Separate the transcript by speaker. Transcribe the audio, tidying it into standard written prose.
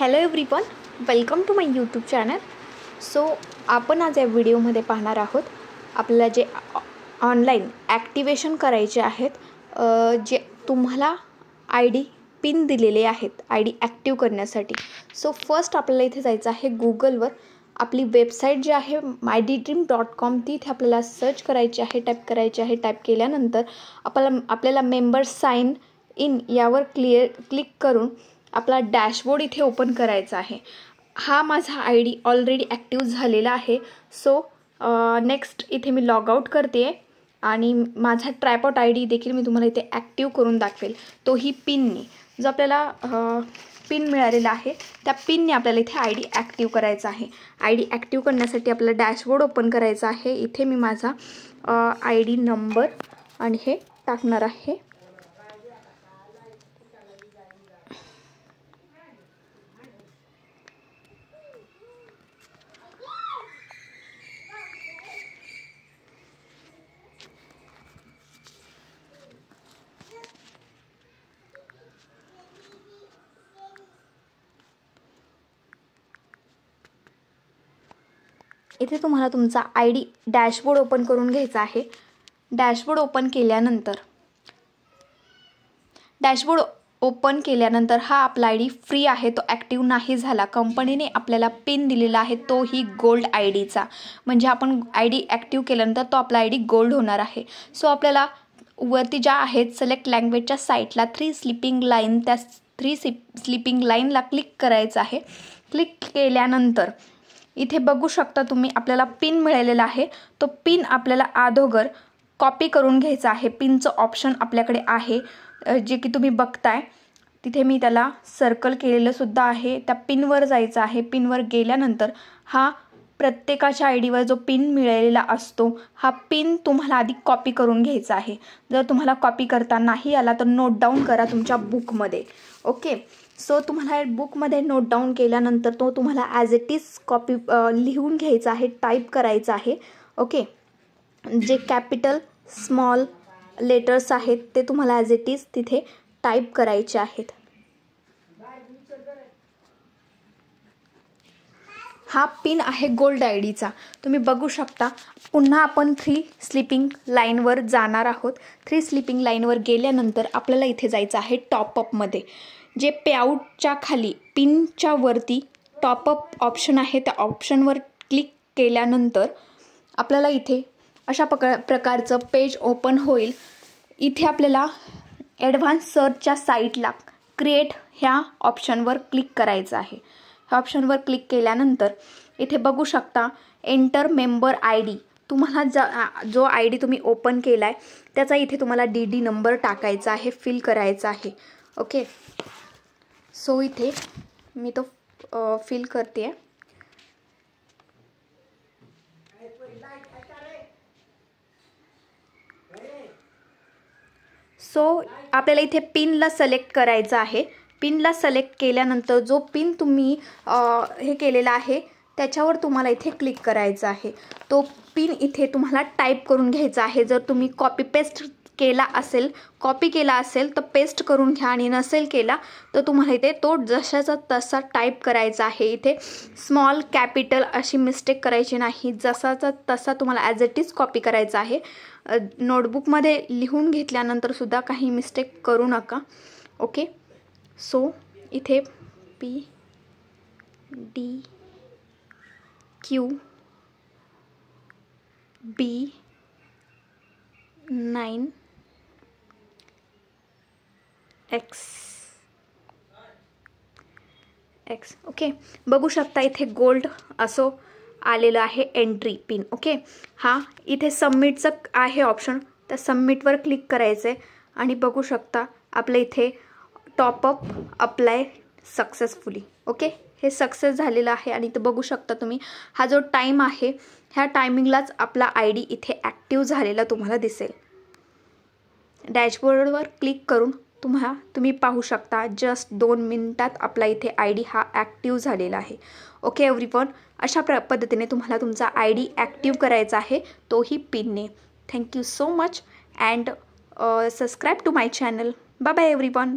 Speaker 1: Hello everyone, welcome to my YouTube channel. So आपण आज या व्हिडिओमध्ये पाहणार आहोत आपल्याला जे ऑनलाईन ॲक्टिवेशन करायचे आहेत, जे तुम्हाला आय डी पिन दिलेले आहेत आय डी ॲक्टिव्ह करण्यासाठी. सो फर्स्ट आपल्याला इथे जायचं आहे गुगलवर. आपली वेबसाईट जी आहे mydream.com ती इथे आपल्याला सर्च करायची आहे, टाईप करायची आहे. टाईप केल्यानंतर आपल्याला मेंबर साइन इन यावर क्लिक करून आपला डॅशबोर्ड इथे ओपन करायचा आहे. हा माझा आय डी ऑलरेडी ॲक्टिव्ह झालेला आहे. सो नेक्स्ट इथे मी लॉग आउट करते आहे आणि माझा ट्रायपॉड आय डी देखील मी तुम्हाला इथे ॲक्टिव्ह करून दाखवेल, तोही पिनने. जो आपल्याला पिन मिळालेला आहे त्या पिनने आपल्याला इथे आय डी ॲक्टिव्ह करायचा आहे. आय डी ॲक्टिव्ह करण्यासाठी आपल्याला डॅशबोर्ड ओपन करायचा आहे. इथे मी माझा आय डी नंबर आणि हे टाकणार आहे. इथे तुम्हाला तुमचा आय डी डॅशबोर्ड ओपन करून घ्यायचा आहे. डॅशबोर्ड ओपन केल्यानंतर हा आपला आय डी फ्री आहे, तो ॲक्टिव्ह नाही झाला. कंपनीने आपल्याला पिन दिलेला आहे तोही गोल्ड आय डीचा, म्हणजे आपण आय डी ॲक्टिव्ह केल्यानंतर तो आपला आय डी गोल्ड होणार आहे. सो आपल्याला वरती ज्या आहेत सिलेक्ट लँग्वेजच्या साईटला 3 स्लिपिंग लाईन, त्या 3 स्लिपिंग लाईनला क्लिक करायचं आहे. क्लिक केल्यानंतर इथे बघू शकता तुम्ही आपल्याला पिन मिळालेला आहे. तो पिन आपल्याला अगोदर कॉपी करून घ्यायचा आहे. पिनचं ऑप्शन आपल्याकडे आहे, जे की तुम्ही बघताय तिथे मी त्याला सर्कल केलेलं सुद्धा आहे. त्या पिनवर जायचं आहे. पिनवर गेल्यानंतर हा प्रत्येकाच्या आय डीवर जो पिन मिळालेला असतो हा पिन तुम्हाला आधी कॉपी करून घ्यायचा आहे. जर तुम्हाला कॉपी करता नाही आला तर नोट डाऊन करा तुमच्या बुकमध्ये. ओके, सो तुम्हाला बुकमध्ये नोट डाऊन केल्यानंतर तो तुम्हाला ॲज इट इज कॉपी लिहून घ्यायचा आहे, टाईप करायचा आहे. ओके, जे कॅपिटल स्मॉल लेटर्स आहेत ते तुम्हाला ॲज इट इज तिथे टाईप करायचे आहेत. हा पिन आहे गोल्ड आय डीचा, तुम्ही बघू शकता. पुन्हा आपण 3 स्लिपिंग लाईनवर जाणार आहोत. 3 स्लिपिंग लाईनवर गेल्यानंतर आपल्याला इथे जायचं आहे टॉपअपमध्ये. जे पेआउटच्या खाली पिनच्या वरती टॉपअप ऑप्शन आहे, त्या ऑप्शनवर क्लिक केल्यानंतर आपल्याला इथे अशा प्रकारचं पेज ओपन होईल. इथे आपल्याला ॲडव्हान्स सर्चच्या साईटला क्रिएट ह्या ऑप्शनवर क्लिक करायचं आहे. ह्या ऑप्शनवर क्लिक केल्यानंतर इथे बघू शकता एंटर मेंबर आय डी. तुम्हाला जो आय डी तुम्ही ओपन केला आहे त्याचा इथे तुम्हाला DD नंबर टाकायचा आहे, फिल करायचा आहे. ओके, सो इथे मी तो फिल करते आहे. सो आपल्याला इथे पिनला सिलेक्ट करायचं आहे. पिनला सिलेक्ट केल्यानंतर जो पिन तुम्ही हे केलेला आहे त्याच्यावर तुम्हाला इथे क्लिक करायचं आहे. तो पिन इथे तुम्हाला टाईप करून घ्यायचा आहे. जर तुम्ही कॉपी केला असेल तर पेस्ट करून घ्या, आणि नसेल केला तर तुम्हाला इथे तो जशाचा तसा टाईप करायचा आहे. इथे स्मॉल कॅपिटल अशी मिस्टेक करायची नाही, जसाचा तसा तुम्हाला ॲज इट इज कॉपी करायचा आहे. नोटबुकमध्ये लिहून घेतल्यानंतर सुद्धा काही मिस्टेक करू नका. ओके, सो इथे PDB9X. ओके, बघू शकता इथे गोल्ड असं आलेलं आहे एंट्री पिन. ओके, हा इथे सबमिटचं आहे ऑप्शन, त्या सबमिटवर क्लिक करायचं आहे आणि बघू शकता आपलं इथे टॉपअप अप्लाय सक्सेसफुली. ओके, हे सक्सेस झालेलं आहे. आणि इथं बघू शकता तुम्ही हा जो टाईम आहे ह्या टायमिंगलाच आपला आय डी इथे ॲक्टिव्ह झालेला तुम्हाला दिसेल. डॅशबोर्डवर क्लिक करून तुम्ही पाहू शकता जस्ट 2 मिनिटात आपला इथे आय डी हा ॲक्टिव्ह झालेला आहे. ओके एव्हरीवन, अशा पद्धतीने तुम्हाला तुमचा आय डी ॲक्टिव्ह करायचा आहे, तोही पिनने. Thank you so much and subscribe to my channel. Bye bye everyone.